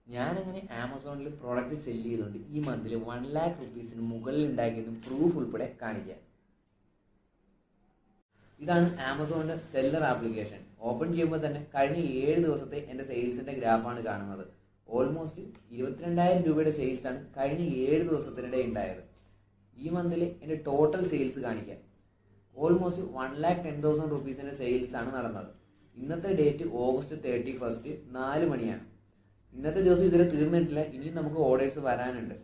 ഞാനങ്ങനെ ആമസോണിൽ product cell ചെയ്തുകൊണ്ട് ഈ മന്തിൽ 1,00,000 റുപ്പീസിന് മുകളിൽ ഉണ്ടാക്കിയതും പ്രൂഫ് ഉൾപ്പെടെ കാണിക്കാം. ഇതാണ് ആമസോണിന്റെ സെല്ലർ ആപ്ലിക്കേഷൻ. ഓപ്പൺ ചെയ്യുമ്പോൾ തന്നെ കഴിഞ്ഞ 7 ദിവസത്തെ എൻ്റെ സെയിൽസിന്റെ ഗ്രാഫാണ് കാണുന്നത്. ഓൾമോസ്റ്റ് 22,000 രൂപയുടെ സെയിൽസ് ആണ് കഴിഞ്ഞ 7 ദിവസത്തിനിടെ ഉണ്ടായത്. ഈ മന്തിൽ എൻ്റെ ടോട്ടൽ സെയിൽസ് കാണിക്കാം. ഓൾമോസ്റ്റ് 1,10,000 റുപ്പീസിന്റെ സെയിൽസ് ആണ് നടന്നത്. ഇന്നത്തെ ഡേറ്റ് ഓഗസ്റ്റ് 31 4 മണിയാണ്. ഇന്നത്തെ ദിവസം ഇതുവരെ തീർന്നിട്ടില്ല, ഇനിയും നമുക്ക് ഓർഡേഴ്സ് വരാനുണ്ട്.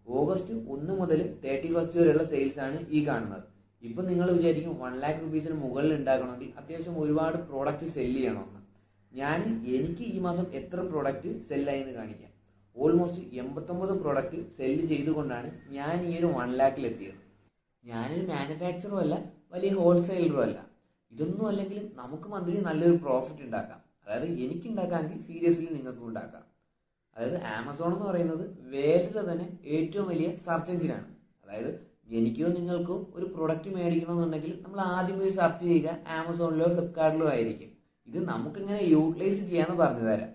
ഓഗസ്റ്റ് 1 മുതൽ 31 വരെയുള്ള സെയിൽസ് ആണ് ഈ കാണുന്നത്. ഇപ്പൊ നിങ്ങൾ വിചാരിക്കും 1,00,000 റുപ്പീസിന് മുകളിൽ ഉണ്ടാക്കണമെങ്കിൽ അത്യാവശ്യം ഒരുപാട് പ്രോഡക്റ്റ് സെല് ചെയ്യണമെന്ന്. എനിക്ക് ഈ മാസം എത്ര പ്രോഡക്റ്റ് സെല്ലായെന്ന് കാണിക്കാം. ഓൾമോസ്റ്റ് 89 പ്രോഡക്റ്റ് സെല്ല് ചെയ്തുകൊണ്ടാണ് ഞാൻ ഈ ഒരു 1,00,000 എത്തിയത്. ഞാനൊരു മാനുഫാക്ചറും അല്ല, വലിയ ഹോൾസെയിലറും അല്ല. ഇതൊന്നും അല്ലെങ്കിലും നമുക്ക് മന്ത്ലി നല്ലൊരു പ്രോഫിറ്റ് ഉണ്ടാക്കാം. അതായത് എനിക്ക് ഉണ്ടാക്കാമെങ്കിൽ സീരിയസ്ലി നിങ്ങൾക്കും ഉണ്ടാക്കാം. അതായത് ആമസോൺ എന്ന് പറയുന്നത് വേൾഡിലെ തന്നെ ഏറ്റവും വലിയ സെർച്ച് എഞ്ചിനാണ്. അതായത് എനിക്കോ നിങ്ങൾക്കോ ഒരു പ്രൊഡക്റ്റ് മേടിക്കണമെന്നുണ്ടെങ്കിൽ നമ്മൾ ആദ്യം പോയി സെർച്ച് ചെയ്യുക ആമസോണിലോ ഫ്ലിപ്കാർട്ടിലോ ആയിരിക്കും. ഇത് നമുക്കിങ്ങനെ യൂട്ടിലൈസ് ചെയ്യാന്ന് പറഞ്ഞു തരാം.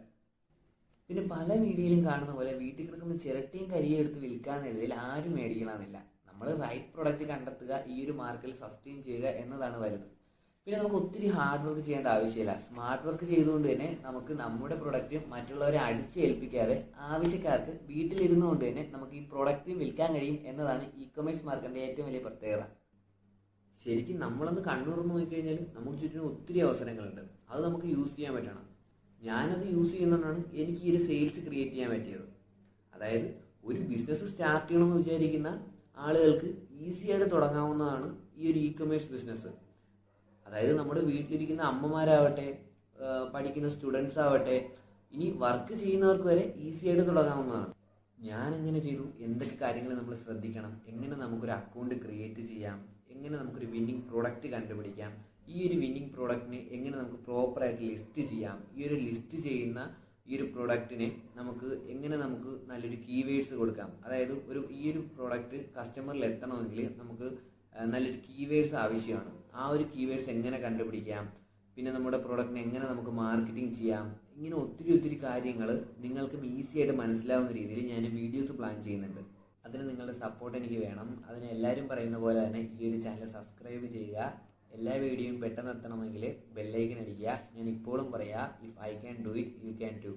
പിന്നെ പല വീഡിയോയിലും കാണുന്ന പോലെ വീട്ടിൽ കിടക്കുന്ന ചിരട്ടയും കരിയും എടുത്ത് വിൽക്കാനെഴുതിയിൽ ആരും മേടിക്കണമെന്നില്ല. നമ്മൾ റൈറ്റ് പ്രൊഡക്റ്റ് കണ്ടെത്തുക, ഈ ഒരു മാർക്കറ്റിൽ സസ്റ്റെയിൻ ചെയ്യുക എന്നതാണ് വലുത്. പിന്നെ നമുക്ക് ഒത്തിരി ഹാർഡ് വർക്ക് ചെയ്യേണ്ട ആവശ്യമില്ല. സ്മാർട്ട് വർക്ക് ചെയ്തുകൊണ്ട് തന്നെ നമുക്ക് നമ്മുടെ പ്രൊഡക്റ്റ് മറ്റുള്ളവരെ അടിച്ചേൽപ്പിക്കാതെ ആവശ്യക്കാർക്ക് വീട്ടിലിരുന്നുകൊണ്ട് തന്നെ നമുക്ക് ഈ പ്രൊഡക്റ്റ് വിൽക്കാൻ കഴിയും എന്നതാണ് ഇ-കൊമേഴ്സ് മാർക്കറ്റിന്റെ ഏറ്റവും വലിയ പ്രത്യേകത. ശരിക്കും നമ്മളൊന്ന് കണ്ണുറന്ന് നോക്കിക്കഴിഞ്ഞാൽ നമുക്ക് ചുറ്റിനും ഒത്തിരി അവസരങ്ങളുണ്ട്. അത് നമുക്ക് യൂസ് ചെയ്യാൻ പറ്റണം. ഞാനത് യൂസ് ചെയ്യുന്നതുകൊണ്ടാണ് എനിക്ക് ഈ ഒരു സെയിൽസ് ക്രിയേറ്റ് ചെയ്യാൻ പറ്റിയത്. അതായത് ഒരു ബിസിനസ് സ്റ്റാർട്ട് ചെയ്യണമെന്ന് വിചാരിക്കുന്ന ആളുകൾക്ക് ഈസി ആയിട്ട് തുടങ്ങാവുന്നതാണ് ഈ ഒരു ഇ-കൊമേഴ്സ് ബിസിനസ്. അതായത് നമ്മുടെ വീട്ടിലിരിക്കുന്ന അമ്മമാരാവട്ടെ, പഠിക്കുന്ന സ്റ്റുഡൻസ് ആവട്ടെ, ഇനി വർക്ക് ചെയ്യുന്നവർക്ക് വരെ ഈസി ആയിട്ട് തുടങ്ങാവുന്നതാണ്. ഞാൻ എങ്ങനെ ചെയ്തു, എന്തൊക്കെ കാര്യങ്ങൾ നമ്മൾ ശ്രദ്ധിക്കണം, എങ്ങനെ നമുക്കൊരു അക്കൗണ്ട് ക്രിയേറ്റ് ചെയ്യാം, എങ്ങനെ നമുക്കൊരു വിന്നിങ് പ്രോഡക്റ്റ് കണ്ടുപിടിക്കാം, ഈ ഒരു വിന്നിങ് പ്രോഡക്റ്റിനെ എങ്ങനെ നമുക്ക് പ്രോപ്പറായിട്ട് ലിസ്റ്റ് ചെയ്യാം, ഈ ഒരു ലിസ്റ്റ് ചെയ്യുന്ന ഈ ഒരു പ്രോഡക്റ്റിനെ എങ്ങനെ നമുക്ക് നല്ലൊരു കീവേഡ്സ് കൊടുക്കാം. അതായത് ഈ ഒരു പ്രോഡക്റ്റ് കസ്റ്റമറിൽ എത്തണമെങ്കിൽ നമുക്ക് നല്ലൊരു കീവേഡ്സ് ആവശ്യമാണ്. ആ ഒരു കീവേഡ്സ് എങ്ങനെ കണ്ടുപിടിക്കാം, പിന്നെ നമ്മുടെ പ്രോഡക്റ്റിനെ എങ്ങനെ നമുക്ക് മാർക്കറ്റിംഗ് ചെയ്യാം, ഇങ്ങനെ ഒത്തിരി കാര്യങ്ങൾ നിങ്ങൾക്കും ഈസി ആയിട്ട് മനസ്സിലാവുന്ന രീതിയിൽ ഞാൻ വീഡിയോസ് പ്ലാൻ ചെയ്യുന്നുണ്ട്. അതിന് നിങ്ങളുടെ സപ്പോർട്ട് എനിക്ക് വേണം. അതിന് എല്ലാവരും പറയുന്ന പോലെ തന്നെ ഈ ഒരു ചാനൽ സബ്സ്ക്രൈബ് ചെയ്യുക. എല്ലാ വീഡിയോയും പെട്ടെന്ന് എത്തണമെങ്കിൽ ബെല്ലൈക്കൻ അടിക്കുക. ഞാൻ ഇപ്പോഴും പറയാം, if I can do it you can to.